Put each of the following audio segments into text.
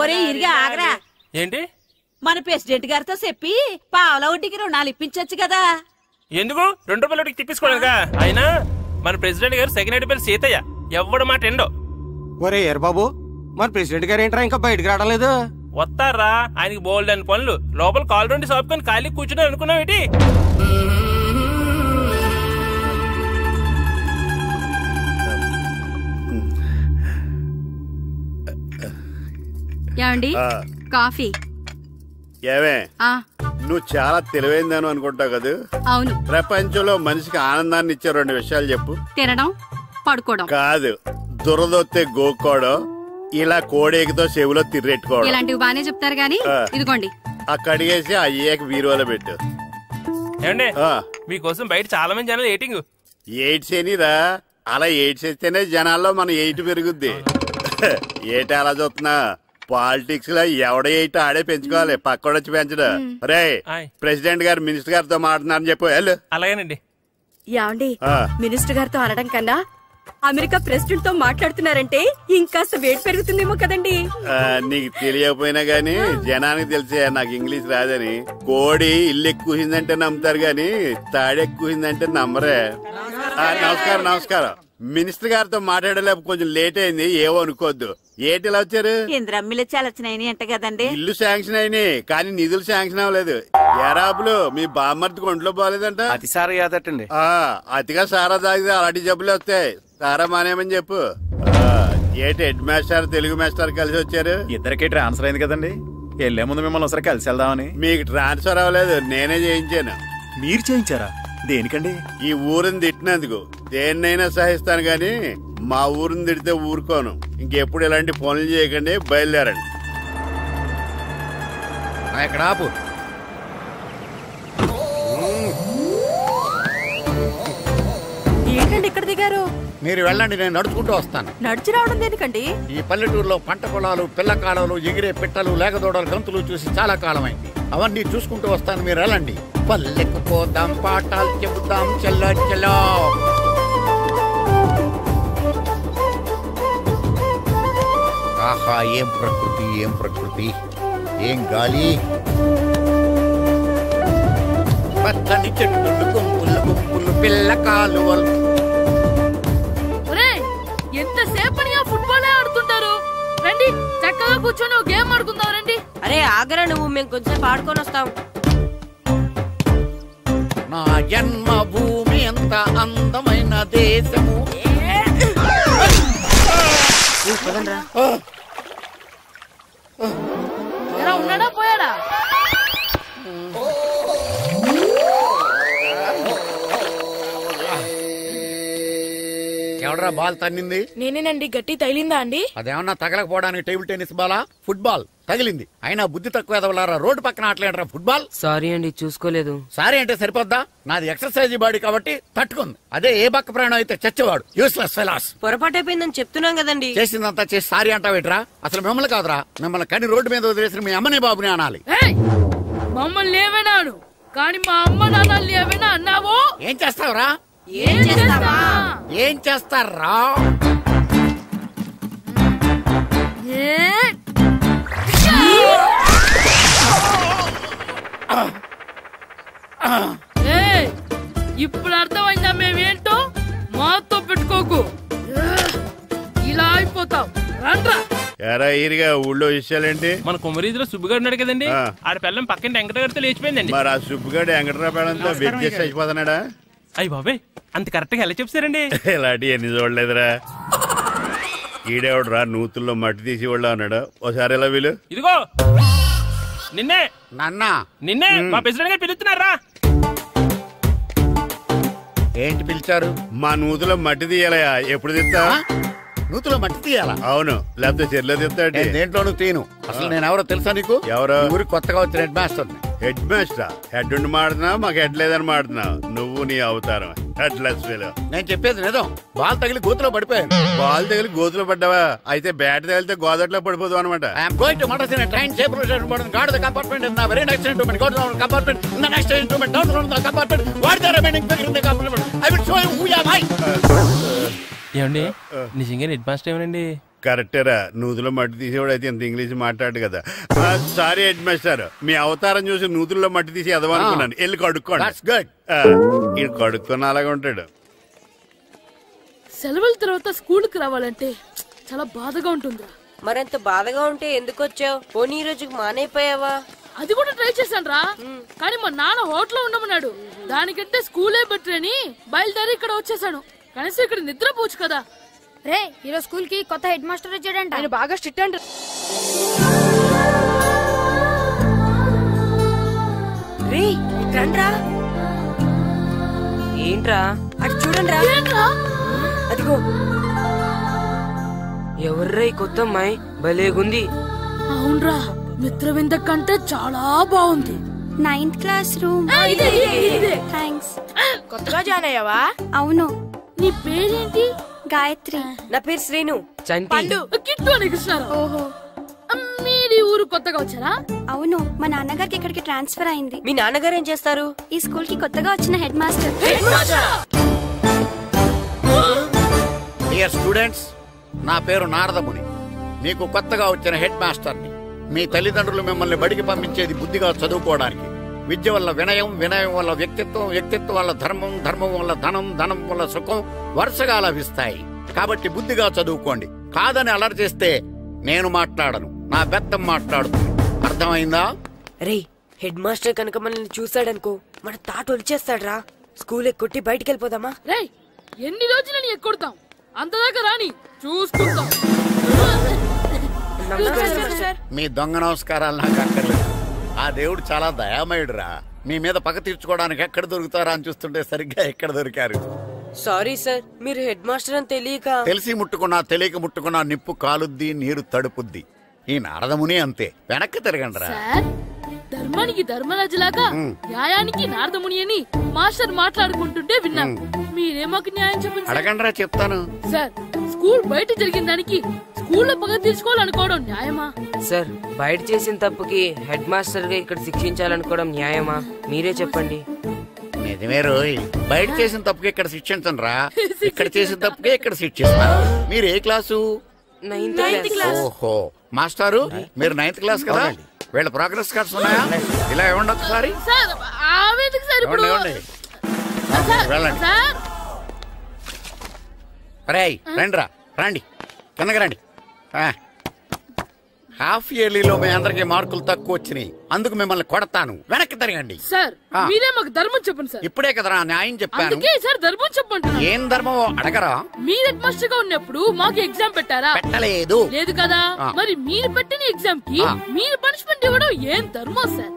ఒరే ఇరిగా ఆగరా. ఏంటి? మన ప్రెసిడెంట్ గారితో చెప్పి పావుల వడ్డీకి రుణాలు ఇప్పించొచ్చు కదా. ఎందుకు? 2 రూపాయల వడ్డీకి తిప్పించుకోలేదుగా. అయినా మన ప్రెసిడెంట్ గారు సెకండ్ పేరు సీతయ్య, ఎవ్వడు మాట ఎండో. ఒరే ఎర్ బాబు, మన ప్రెసిడెంట్ గారు ఏంట్రా ఇంకా బయటకు రావట్లేదు? వస్తారా, ఆయనకి బోల్డ్ అని పనులు. లోపల కాలు రెండు సాపుకొని ఖాళీ కూర్చుని అనుకున్నావు ఏంటి? ఏమండి కాఫీ? ఏమే నువ్వు చాలా తెలివైందని అనుకుంటావు కదా? అవును. ప్రపంచంలో మనిషికి ఆనందాన్ని ఇచ్చే 2 విషయాలు చెప్పు. తినడం, పడుకోవడం. కాదు, దురదొత్తే గోక్కోవడం, ఇలా కోడేకితో చెవులో తిర్రెట్టుకోవడం. ఇలాంటివి బానే చెప్తారు గానీ ఇదిగోండి. కడిగేసి అయ్యాక వీరువలో పెట్టు. ఏమండి, మీకోసం బయట చాలా మంది జనాలు ఎయిటింగ్. ఎయిడ్స్ ఏనిరా? అలా ఎయిడ్స్ వేస్తేనే జనాల్లో మన ఎయిట్ పెరుగుద్ది. ఏటి అలా చూస్తున్నా? పాలిటిక్స్ లో ఎవడ ఎయిట్ ఆడే పెంచుకోవాలి, పక్కడొచ్చి పెంచడం. రే ప్రెసిడెంట్ గారు మినిస్టర్ గారితో మాట్లాడుతున్నారని చెప్పు. వెళ్ళు. అలాగేనండి. యాండి మినిస్టర్ గారితో అనడం కన్నా అమెరికా ప్రెసిడెంట్ తో మాట్లాడుతున్నారంటే ఇంకాస్త వేడి పెరుగుతుందేమో కదండి. నీకు తెలియకపోయినా గానీ జనానికి తెలిసే నాకు ఇంగ్లీష్ రాదని. కోడి ఇల్లు ఎక్కువసిందంటే నమ్ముతారు గాని తాడెక్కువసిందంటే నమ్మరే. నమస్కారం. నమస్కారం. మినిస్టర్ గారితో మాట్లాడలేక కొంచెం లేట్ అయింది, ఏవో అనుకోవద్దు. ఏటిలా వచ్చారు? ఇంద్రమ్మిలు చాలచ్చినాయని అంట కదండి. ఇల్లు శాంక్షన్ అయినాయి కానీ నిధులు శాంక్షన్ అవ్వలేదు. ఎరాబులు మీ బామ్మర్తికి ఒంట్లో పోలేదంట. అతిసారా యాదటండి. అతిగా సారా తాగితే అలాంటి జబ్బులు వస్తాయి. సారా మానేమని చెప్పు. ఏటి హెడ్ మాస్టర్ తెలుగు మాస్టర్ కలిసి వచ్చారు? ఇద్దరికి ట్రాన్స్ఫర్ అయింది కదండి, వెళ్లే ముందు మిమ్మల్ని ఒకసారి కలిసి వెళ్దామని. మీకు ట్రాన్స్ఫర్ అవ్వలేదు, నేనే చేయించాను. మీరు చేయించారా? దేనికండి? ఈ ఊరిని తిట్టినందుకు. దేన్నైనా సహిస్తాను గాని మా ఊరిని తిడితే ఊరుకోను. ఇంకెప్పుడు ఇలాంటి పనులు చేయకండి, బయలుదేరండి. ఇక్కడ ఆపు. ఏంటండి ఇక్కడ దిగారు? మీరు వెళ్ళండి, నేను నడుచుకుంటూ వస్తాను. నడిచి రావడం దేనికండి? ఈ పల్లెటూరులో పంట పొలాలు, పిల్ల కాడలు, ఎగిరే పిట్టలు, లేకదోడలు, గంతులు చూసి చాలా కాలమైంది. అవన్నీ చూసుకుంటూ వస్తాను, మీరు వెళ్ళండి. పల్లెకు పోదాం, పాఠాలు చెబుతాం, చెల్లో చెల్లో. ఆహా, ఏం ప్రకృతి, ఏం ప్రకృతి, ఏం గాలి. పచ్చని చెట్టులు, గుంపులు గుంపులు, పిల్ల కాలువలు. ఎంతసేపని ఆ ఫుట్బాల్ ఆడుతుంటారు? రండి చక్కగా కూర్చొని ఒక గేమ్ ఆడుకుందాం రండి. అరే ఆగరా నువ్వు, మేము కొంచెం ఆడుకొని వస్తాం. నా జన్మ భూమి ఎంత అందమైన దేశము. ఉన్నాడా పోయాడా? ఎవడరా బాల్ తన్నింది? నేనేనండి. గట్టి తగిలిందా అండి? అదేమన్నా తగలకపోవడానికి టేబుల్ టెన్నిస్ బాలా, ఫుట్బాల్ తగిలింది. అయినా బుద్ధి తక్కువ ఎదవలారా, రోడ్డు పక్కన ఆటలేడరా ఫుట్బాల్. సారీ అండి, చూసుకోలేదు. సారీ అంటే సరిపోద్దా? నాది ఎక్సర్సైజ్ బాడీ కాబట్టి తట్టుకుంది. అదే ఏ బక్క ప్రాణం అయితే చచ్చేవాడు. Useless fellas. పొరపాటు అయిపోయిందని చెప్తున్నాం కదండి. చేసిందంతా చేసి సారీ అంటావేట్రా? అసలు మిమ్మల్ని కాదురా, మిమ్మల్ని కని రోడ్డు మీద వదిలేసిన మీ అమ్మని బాబుని అనాలి. మమ్మల్ని ఏమైనాను కానీ మా అమ్మ నాన్నల్ని ఏమైనా అన్నావో ఏం చేస్తావురా? ఏం చేస్తారా? ఇప్పుడు అర్థమైందా మేమేంటో? మాతో పెట్టుకోకు, ఇలా అయిపోతావు. రండ్రా. ఎరా ఈరిగా ఊళ్ళో విషయాలేంటి? మన కుమరీదిలో సుబ్బుగాడు ఉన్నాడు కదండి, ఆడ పిల్లం పక్కన వెంకటగారితో లేచిపోయిందండి. మరి ఆ సుబ్బుగాడు వెంకటరావు పిల్లంతో వెజ్జెస్ అయిపోతున్నాడా? అయ్యి బాబాయ్, అంత కరెక్ట్ గా ఎలా చెప్తారండి? ఇలాంటి ఎన్ని చూడలేదురా. ఈడేవడరా నూతుల్లో మట్టి తీసి వాళ్ళు అన్నాడు. ఓసారి ఎలా వీలు? ఇదిగో నిన్నే. నిన్నే మా ప్రెసిడెంట్ గారు పిలుస్తున్నారా? ఏంటి పిలిచారు? మా నూతులో మట్టి తీయాలయా. ఎప్పుడు తీస్తా? నూతులో మట్టి తీయాలా? అవును, లేకపోతే చెర్లో తీస్తా. దేంట్లోనూ తీను. అసలు నేను ఎవరో తెలుసా నీకు? ఎవరో? ఊరికి కొత్తగా వచ్చిన head master. Head master? Head ఉండి మాడుతున్నావు, మాకు హెడ్ లేదని మాడుతున్నావు. నువ్వు నీ అవతారం హెడ్లెస్ ఫెలో. నేను చెప్పేది నిజం. బాల్ తగిలి గోతులో పడిపోయాను. బాల్ తగిలి గోతులో పడ్డావా? అయితే బ్యాట్ తగిలితే గోదట్లో పడిపోదు అనమాట. Train compartment in the very next instrument. Go to the compartment in the next instrument. Down to the compartment. What the remaining figure in the compartment? I will show you who you are. ఏమండి నిజంగా head master ఏమనండి? కరెక్టేరా, నూతులో మట్టి తీసేవాడు అయితే ఇంత English మాట్లాడు కదా. Sorry head master, మీ అవతారం చూసి నూతుల్లో మట్టి తీసి ఎదవనుకున్నాను. వెళ్ళి కడుక్కోండి. ఈడు కడుక్కున్న అలాగే ఉంటాడు. సెలవుల తర్వాత స్కూల్ కి రావాలంటే చాలా బాధగా ఉంటుందిరా. మరింత బాధగా ఉంటే ఎందుకు వచ్చావు? పోనీ ఈ రోజుకి మానైపోయావా? అది కూడా ట్రై చేశాను రా, కానీ మా నాన్న హోటల్లో ఉండమన్నాడు. దానికంటే స్కూలే బెటర్ అని బయలుదేరి ఇక్కడ వచ్చేసాను. కనీసం ఇక్కడ నిద్రపోవచ్చు కదా. రే, ఈరోజు స్కూల్ కి కొత్త హెడ్ మాస్టర్ వచ్చాడంట. ఆయన బాగా స్ట్రిక్ట్ అంట. రే రండ్రా. ఏంట్రా? అటు చూడండి రా. అదిగో ఎవర్రా ఈ కొత్త అమ్మాయి? భలేగుంది. అవునరా, మిత్రవింద కంటే చాలా బాగుంది. 9th class room. థ్యాంక్స్. కొత్తగా జాయిన్ అయ్యావా? అవును. నీ పేరేంటి? గాయత్రి. నా పేరు శ్రీను. చంటి. కిట్టు అని కృష్ణారావు. ఓహో, మీరు ఊరు కొత్తగా వచ్చారా? అవును, మా నాన్నగారికి ఇక్కడికి ట్రాన్స్ఫర్ అయింది. మీ నాన్నగారు ఏం చేస్తారు? ఈ స్కూల్ కి కొత్తగా వచ్చిన హెడ్ మాస్టర్. డియర్ స్టూడెంట్స్, నా పేరు నారదముని. మీకు కొత్తగా వచ్చిన హెడ్ మాస్టర్ని. మీ తల్లిదండ్రులు మిమ్మల్ని బడికి పంపించేది బుద్ధిగా చదువుకోవడానికి. విద్య వల్ల వినయం, వినయం వల్ల వ్యక్తిత్వం, వ్యక్తిత్వం వల్ల ధర్మం, ధర్మం వల్ల ధనం, ధనం వల్ల సుఖం వరుసగా లభిస్తాయి. కాబట్టి బుద్ధిగా చదువుకోండి. కాదని అలర్ చేస్తే నేను మాట్లాడను, నా బెత్తం మాట్లాడుతుంది. అర్థమైందా? రే, హెడ్ మాస్టర్ కనుక మనల్ని చూసాడనుకో మన తాట వచ్చేస్తాడ్రా. స్కూల్ ఎక్కొట్టి బయటికి వెళ్ళిపోదామా? రే, ఎన్ని రోజులని ఎక్కొడతాం? అంతదాకా రాని చూసుకుంటాం. మీ దొంగ నమస్కారాలు నాకు అక్కర్లేదు. ఆ దేవుడు చాలా దయామయుడురా. మీ మీద పగ తీర్చుకోవడానికి ఎక్కడ దొరుకుతారా అని చూస్తుంటే సరిగ్గా ఎక్కడ దొరికారు. సారీ సార్, మీరు హెడ్ మాస్టర్ అని తెలియక. తెలిసి ముట్టుకున్నా తెలియక ముట్టుకున్నా నిప్పు కాలుద్ది, నీరు తడుపుద్ది. ఈ నారదముని అంతే. వెనక్కి తిరగండి రా. ధర్మానికి ధర్మరాజులాగా న్యాయానికి నారదముని అని మాస్టర్ మాట్లాడుకుంటుంటే విన్నాం. మీరే మాకు న్యాయం చెప్పండి. అడగండి రా, చెప్తాను. సార్, స్కూల్ బయట జరిగిన దానికి స్కూల్లో పగ తీర్చుకోవాలనుకోవడం న్యాయమా? సార్, బయట చేసిన తప్పుకి హెడ్ మాస్టర్ గా ఇక్కడ శిక్షించాలనుకోవడం న్యాయమా? మీరే చెప్పండి. నిజమే రోయ్, బయట చేసిన తప్పుకి ఇక్కడ శిక్షించండి రా. ఇక్కడ చేసిన తప్పుకే ఇక్కడ శిక్షిస్తారు. మీరు ఏ క్లాసు? 9th class. ఓహో, మాస్టారు మీరు 9th క్లాస్ కదా? వీళ్ళ ప్రోగ్రెస్ కార్డ్స్ ఉన్నాయా? ఇలా ఇవ్వండి ఒకసారి. వెళ్ళండి. రేయ్, రండిరా, రండి, కిందకి రండి. హాఫ్ ఇయర్లీలో మీ అందరికి మార్కులు తక్కువ వచ్చినాయి, అందుకు మిమ్మల్ని కొడతాను. వెనక్కి తిరగండి. సార్, మీరే మాకు ధర్మం చెప్పండి సార్. ఇప్పుడే కదరా న్యాయం చెప్పాను. సార్, ధర్మం చెప్పండి. ఏం ధర్మం అడగరా? మీరు హెడ్ మాస్టర్ గా ఉన్నప్పుడు మాకు ఎగ్జామ్ పెట్టారా? పెట్టలేదు. లేదు కదా? మరి మీరు పెట్టిన ఎగ్జామ్ కి మీరు పనిష్మెంట్ ఇవ్వడం ఏం ధర్మం సార్?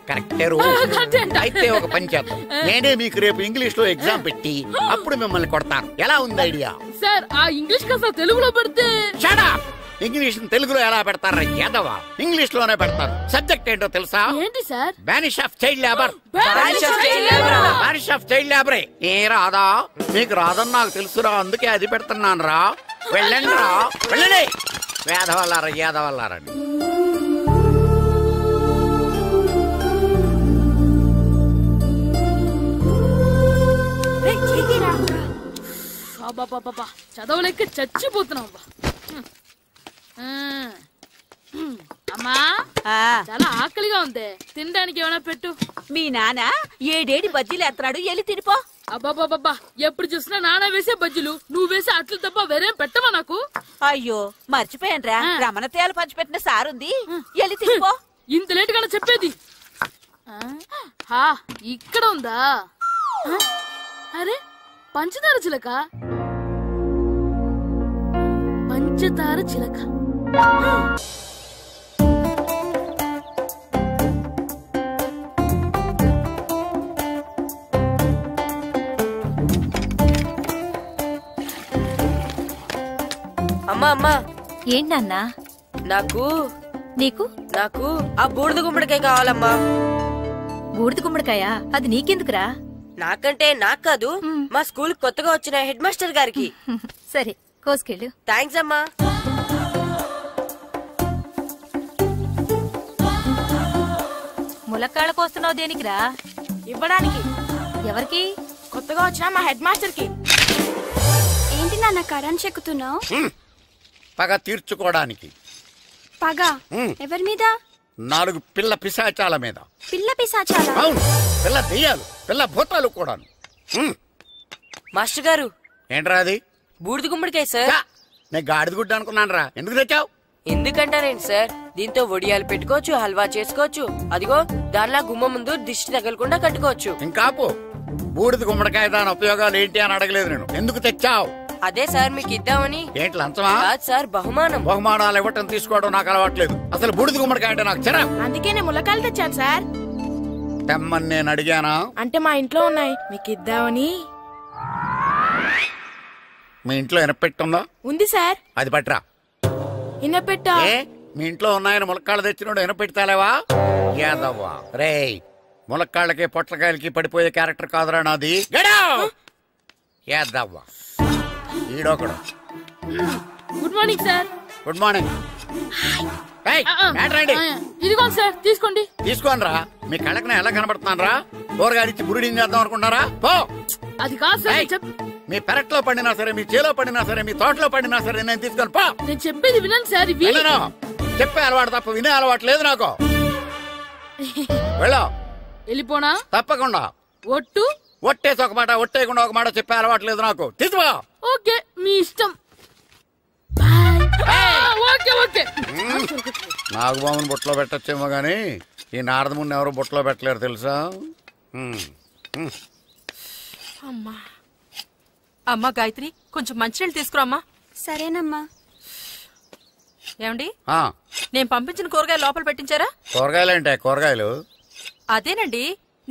కరెక్టే. అయితే ఒక పని చేద్దాం, నేనే మీకు రేపు ఇంగ్లీష్ లో ఎగ్జామ్ పెట్టి అప్పుడు మిమ్మల్ని కొడతాను. ఎలా ఉంది ఐడియా? సార్, ఆ ఇంగ్లీష్ కాస్త తెలుగులో పెడితే. ఇంగ్లీష్ తెలుగులో ఎలా పెడతారా యాదవా? ఇంగ్లీష్ లోనే పెడతారు. సబ్జెక్ట్ ఏంటో తెలుసా? ఏంటి sir? Banish of child labour. Banish of child లేబరే. ఏ రాదా? మీకు రాదని నాకు తెలుసురా, అందుకే అది పెడుతున్నాను రా. వెళ్ళండి రా, వెళ్ళండి. వేదవల్లారా, యాదవల్లారండి. చదవలేక చచ్చిపోతున్నాం. అమ్మా, చాలా ఆకలిగా ఉంది, తినడానికి ఏమైనా పెట్టు. మీ నాన్న 7 బజ్జీలు ఎత్తాడు, వెళ్ళి తినిపో. అబ్బాబాబా, ఎప్పుడు చూసినా నాన్న వేసే బజ్జీలు, నువ్వు వేసే అట్లు తప్ప వేరేం పెట్టవా నాకు? అయ్యో, మర్చిపోయానురా, రమణ తేలు పంచిపెట్టిన సారుంది, వెళ్ళి తినిపో. ఇంత లేట్ గా చెప్పేది. ఇక్కడ ఉందా? అరే, పంచదార చిలక. పంచదార చిలక. అమ్మా అమ్మా. ఏంటన్నా? నాకు నీకు నాకు ఆ బూడిద గుమ్మడికాయ కావాలమ్మా. బూడిద గుమ్మడికాయ? అది నీకెందుకురా? నాకంటే నాకు కాదు, మా స్కూల్ కొత్తగా వచ్చిన హెడ్ మాస్టర్ గారికి. సరే, కోసుకెళ్ళు. థ్యాంక్స్ అమ్మా. ములక్కాళ్ళ కోస్తున్నావు దేనికిరా? ఇవ్వడానికి. ఎవరికి? కొత్తగా వచ్చిన మా హెడ్ మాస్టర్ కి. ఏంటి నాన్న కరెంట్ చెక్కుతున్నావు? పగ తీర్చుకోవడానికి. పగ ఎవరి మీద? 4 పిల్ల పిశాచాల మీద. పిల్ల పిశాచాల? అవును, పిల్ల దెయ్యాలు, పిల్ల భూతాలు కూడా. మాస్టర్ గారు. ఏంట్రా అది? బూడిద గుమ్మడికాయ సార్. నేను గాడిద గుడ్డ అనుకున్నాను రా. ఎందుకు తెచ్చావు? ఎందుకంటారేంటి సార్, దీంతో వడియాలు పెట్టుకోవచ్చు, హల్వా చేసుకోవచ్చు. అదిగో దానిలా గుమ్మ ముందు దిష్టి తగలకుండా కట్టుకోవచ్చు. ఇంకాపు, బూడిద గుమ్మడికాయ దాని ఉపయోగాలు ఏంటి అని అడగలేదు నేను. ఎందుకు తెచ్చావు? అదే సార్ మీకు ఇద్దామని. ఏంటి లంచమా? కాదు సార్, బహుమానం. బహుమానాలు ఇవ్వటం తీసుకోవడం నాకు అలవాట్లేదు. అసలు బూడిద గుమ్మడికాయ అంటే నాకు చిరా. అందుకే నేను ములకాయలు తెచ్చాను సార్. తెమ్మని నేను అడిగానా? అంటే మా ఇంట్లో ఉన్నాయి, మీకు ఇద్దామని. మీ ఇంట్లో ఎనపెట్టుందా? ఉంది సార్. అది పట్రా. ఇనపెట్టా? మీ ఇంట్లో ఉన్నాయని ములక్కాళ్ళు తెచ్చినోడు ఎనపెట్టాలేవా? యాదవ్వా రేయ్, ములక్కాళ్ళకి పొట్లకాయలకి పడిపోయే క్యారెక్టర్ కాదురా నాది. యాదవ్వా ఈడొకడు. Good morning sir. Good morning. ఇదిగోండి సార్, తీసుకోండి. తీసుకోని రా. మీ కళ్ళకి ఎలా కనబడుతున్నాను రా? కూరగాయలిచ్చి బురుడి చేద్దాం అనుకుంటారా? పో. అది కాదు సార్. మీ పెరట్లో పండినా సరే, మీ చేలో పండినా సరే, మీ తోటలో పండినా సరే నేను తీసుకొని పో. నేను చెప్పేది వినండి సార్. ఇవి చెప్పే అలవాటు తప్ప వినే అలవాటు లేదు నాకు. వెళ్ళా. వెళ్ళిపోనా? తప్పకుండా. ఒట్టు? ఒట్టేసి ఒక మాట, ఒట్టేయకుండా ఒక మాట చెప్పే అలవాటు లేదు నాకు. తీసుకో. ఓకే, మీ ఇష్టం. Okay okay. నాగబాబుని బొట్లో పెట్టచ్చేమో గాని ఈ నారదముని ఎవరు బొట్లో పెట్టలేరు తెలుసా? అమ్మా గాయత్రి, కొంచెం మంచినీళ్ళు తీసుకురామ్మా. సరేనమ్మా. ఏమండి, నేను పంపించిన కూరగాయలు లోపల పెట్టించారా? కూరగాయలు ఏంటే? కూరగాయలు అదేనండి,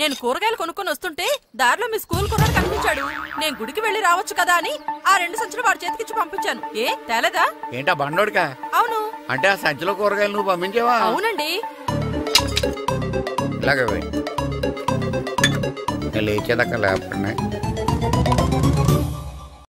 నేను కూరగాయలు కొనుక్కొని వస్తుంటే దారిలో మీ స్కూల్ కుర్రాడు కనిపించాడు. నేను గుడికి వెళ్లి రావచ్చు కదా అని ఆ 2 సంచులు వాడి చేతికిచ్చి పంపించాను. ఏ తేలేదా? ఏంటా బండోడికా? అవును. అంటే ఆ సంచిలో కూరగాయలు నువ్వు పంపించావా? అవునండి. ఇలాగే లేచేదాకా లేపండి.